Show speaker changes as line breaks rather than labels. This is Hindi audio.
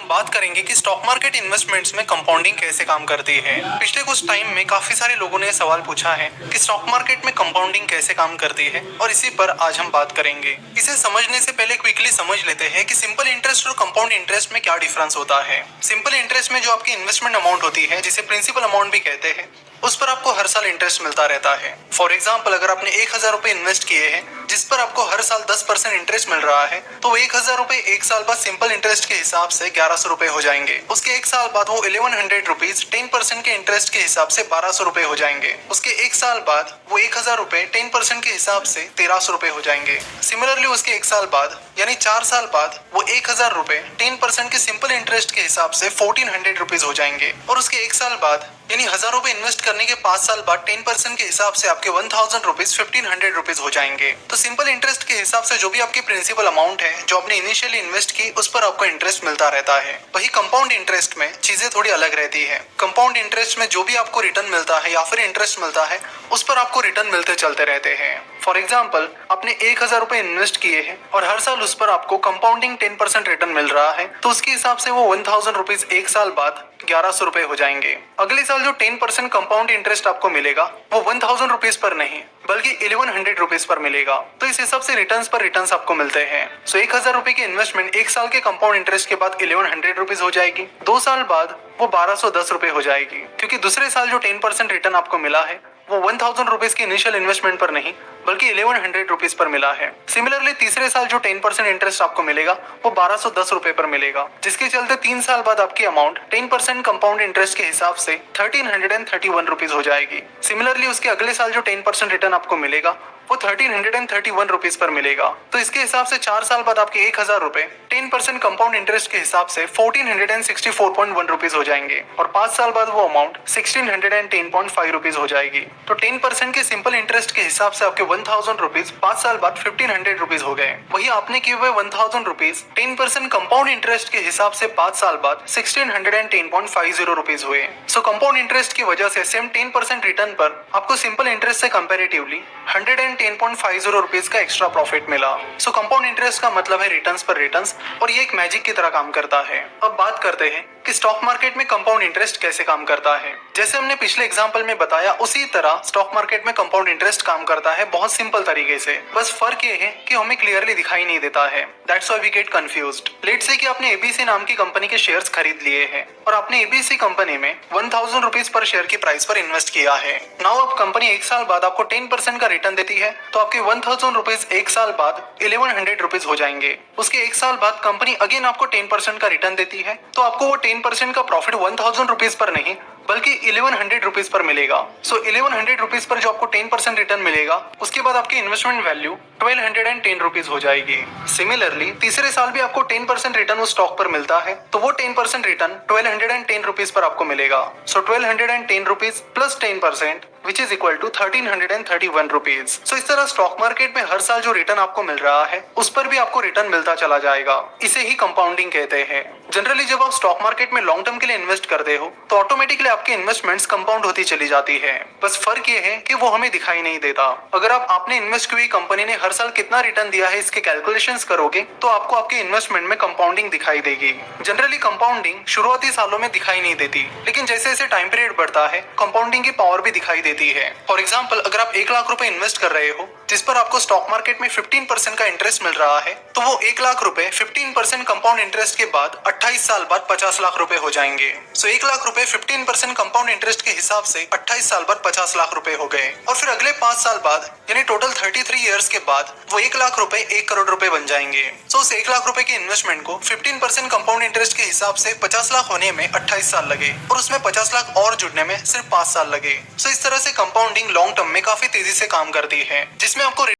बात करेंगे कि स्टॉक मार्केट इन्वेस्टमेंट्स में कंपाउंडिंग कैसे काम करती है। पिछले कुछ टाइम में काफी सारे लोगों ने सवाल पूछा है कि स्टॉक मार्केट में कंपाउंडिंग कैसे काम करती है और इसी पर आज हम बात करेंगे। इसे समझने से पहले क्विकली समझ लेते हैं कि सिंपल इंटरेस्ट और कंपाउंड इंटरेस्ट में क्या डिफरेंस होता है। सिंपल इंटरेस्ट में जो आपकी इन्वेस्टमेंट अमाउंट होती है, जिसे प्रिंसिपल अमाउंट भी कहते हैं, उस पर आपको हर साल इंटरेस्ट मिलता रहता है। फॉर एग्जाम्पल, अगर आपने 1000 रुपए इन्वेस्ट किए हैं जिस पर आपको हर साल 10% इंटरेस्ट मिल रहा है, तो 1000 रुपए एक साल बाद सिंपल इंटरेस्ट के हिसाब से 1100 रुपए हो जाएंगे। उसके एक साल बाद वो 1100 रुपीज 10% के इंटरेस्ट के हिसाब से 1200 रुपए हो जाएंगे। उसके एक साल बाद वो 1000 रुपए 10% के हिसाब से 1300 रुपए हो जाएंगे। सिमिलरली उसके एक साल बाद यानी 4 साल बाद वो 1000 रुपए 10% के सिंपल इंटरेस्ट के हिसाब से 1400 रुपीज हो जाएंगे। और उसके एक साल बाद यानी 1000 रुपए इन्वेस्ट करने के 5 साल बाद 10% के हिसाब से आपके 1000 रुपीज 1500 रुपीज हो जाएंगे। तो सिंपल इंटरेस्ट के हिसाब से जो भी आपकी प्रिंसिपल अमाउंट है जो आपने इनिशियली इन्वेस्ट की, उस पर आपको इंटरेस्ट मिलता रहता है। वही कंपाउंड इंटरेस्ट में चीजें थोड़ी अलग रहती है। कंपाउंड इंटरेस्ट में जो भी आपको रिटर्न मिलता है या फिर इंटरेस्ट मिलता है, उस पर आपको रिटर्न मिलते चलते रहते हैं। फॉर एग्जाम्पल, आपने 1000 रुपए इन्वेस्ट किए हैं और हर साल उस पर आपको कंपाउंडिंग 10% रिटर्न मिल रहा है, तो उसके हिसाब से वो 1000 रुपीज एक साल बाद 1100 रुपए हो जाएंगे। अगले साल जो 10% कंपाउंड इंटरेस्ट आपको मिलेगा वो 1000 रुपीज पर नहीं बल्कि 1100 रुपीज पर मिलेगा। तो इस हिसाब से रिटर्न्स पर रिटर्न्स आपको मिलते हैं। सो 1000 रुपए की इन्वेस्टमेंट एक साल के कंपाउंड इंटरेस्ट के बाद 1100 रुपीज हो जाएगी। 2 साल बाद वो 1210 रुपए हो जाएगी, क्योंकि दूसरे साल जो 10% रिटर्न आपको मिला है वो 1000 रुपीज की इनिशियल इन्वेस्टमेंट पर नहीं बल्कि 1100 रुपीज पर मिला है। सिमिलरली तीसरे साल जो 10% इंटरेस्ट आपको मिलेगा वो 1210 रुपए पर मिलेगा, जिसके चलते 3 साल बाद आपकी अमाउंट 10% कंपाउंड इंटरेस्ट के हिसाब से 1331 रुपीज हो जाएगी। सिमिलरली उसके अगले साल जो 10% रिटर्न आपको मिलेगा वो 1331 रुपीज पर मिलेगा। तो इसके हिसाब से 4 साल बाद आपके 1000 रुपए 10% कंपाउंड इंटरेस्ट के हिसाब से 1464.1 रुपीज हो जाएंगे और 5 साल बाद वो अमाउंट 1610.5 रुपीज हो जाएगी। तो 10% के सिंपल इंटरेस्ट के हिसाब से आपके 1000 रुपीज 5 साल बाद 1500 रुपीज हो गए। वही आपने किए हुए 1000 रुपीज 10% कंपाउंड इंटरेस्ट के हिसाब से 5 साल बाद 1610.50 रुपीज हुए। सो कंपाउंड इंटरेस्ट की वजह से सेम 10% रिटर्न पर आपको सिंपल इंटरेस्ट से कंपेरेटिवली 110.50 रुपीज का एक्स्ट्रा प्रॉफिट मिला। सो कंपाउंड इंटरेस्ट का मतलब है रिटर्न्स पर रिटर्न्स, और ये एक मैजिक की तरह काम करता है। अब बात करते हैं कि स्टॉक मार्केट में कंपाउंड इंटरेस्ट कैसे काम करता है। जैसे हमने पिछले एग्जांपल में बताया, उसी तरह स्टॉक मार्केट में कंपाउंड इंटरेस्ट काम करता है, बहुत सिंपल तरीके से। बस फर्क ये है कि हमें क्लियरली दिखाई नहीं देता है। That's why we get confused. Let's say कि आपने एबीसी नाम की कंपनी के शेयर्स खरीद लिए हैं और आपने एबीसी कंपनी में 1000 रुपीज पर शेयर की प्राइस पर इन्वेस्ट किया है। नाउ अब कंपनी एक साल बाद आपको 10% का रिटर्न देती है, तो आपके 1000 रुपीज एक साल बाद 1100 रुपीज हो जाएंगे। उसके एक साल बाद कंपनी अगेन आपको 10% का रिटर्न देती है, तो आपको वो 10% का प्रॉफिट 1000 रुपीज पर नहीं बल्कि 1100 रुपीज पर मिलेगा। सो 1100 रुपीज पर जो आपको 10% रिटर्न मिलेगा, उसके बाद आपकी इन्वेस्टमेंट वैल्यू 1210 रुपीज हो जाएगी। सिमिलरली तीसरे साल भी आपको 10% रिटर्न उस स्टॉक पर मिलता है, तो वो 10% रिटर्न 1210 रुपीज पर आपको मिलेगा। So 1210 rupees plus 10% which is equal to 1331 rupees. So इस तरह स्टॉक मार्केट में हर साल जो रिटर्न आपको मिल रहा है, उस पर भी आपको रिटर्न मिलता चला जाएगा। इसे ही कंपाउंडिंग कहते हैं। जनरली जब आप स्टॉक मार्केट में लॉन्ग टर्म के लिए इन्वेस्ट करते हो, तो ऑटोमेटिकली आपकी इन्वेस्टमेंट्स कंपाउंड होती चली जाती है। बस फर्क ये है कि वो हमें दिखाई नहीं देता। अगर आपने इन्वेस्ट की हुई कंपनी ने हर साल कितना रिटर्न दिया है, इसके कैलकुलेशंस करोगे तो आपको आपके इन्वेस्टमेंट में कंपाउंडिंग दिखाई देगी। जनरली कंपाउंडिंग शुरुआती सालों में दिखाई नहीं देती, लेकिन जैसे जैसे टाइम पीरियड बढ़ता है, कंपाउंडिंग की पावर भी दिखाई देती है। फॉर एग्जाम्पल, अगर आप 1 लाख रुपए इन्वेस्ट कर रहे हो जिस पर आपको स्टॉक मार्केट में 15% का इंटरेस्ट मिल रहा है, तो वो 1 लाख रुपए 15% कंपाउंड इंटरेस्ट के बाद 28 साल बाद 50 लाख रुपए हो जाएंगे। सो 1 लाख रुपए 15% कंपाउंड इंटरेस्ट के हिसाब से 28 साल बाद 50 लाख रुपए हो गए। और फिर अगले 5 साल बाद यानी टोटल 33 इयर्स के बाद वो 1 लाख रुपए 1 करोड़ रुपए बन जाएंगे। सो उस 1 लाख रुपए के इन्वेस्टमेंट को 15% कंपाउंड इंटरेस्ट के हिसाब से 50 लाख होने में 28 साल लगे और उसमें 50 लाख और जुड़ने में सिर्फ 5 साल लगे। सो इस तरह से कंपाउंडिंग लॉन्ग टर्म में काफी तेजी से काम करती है, जिसमें आपको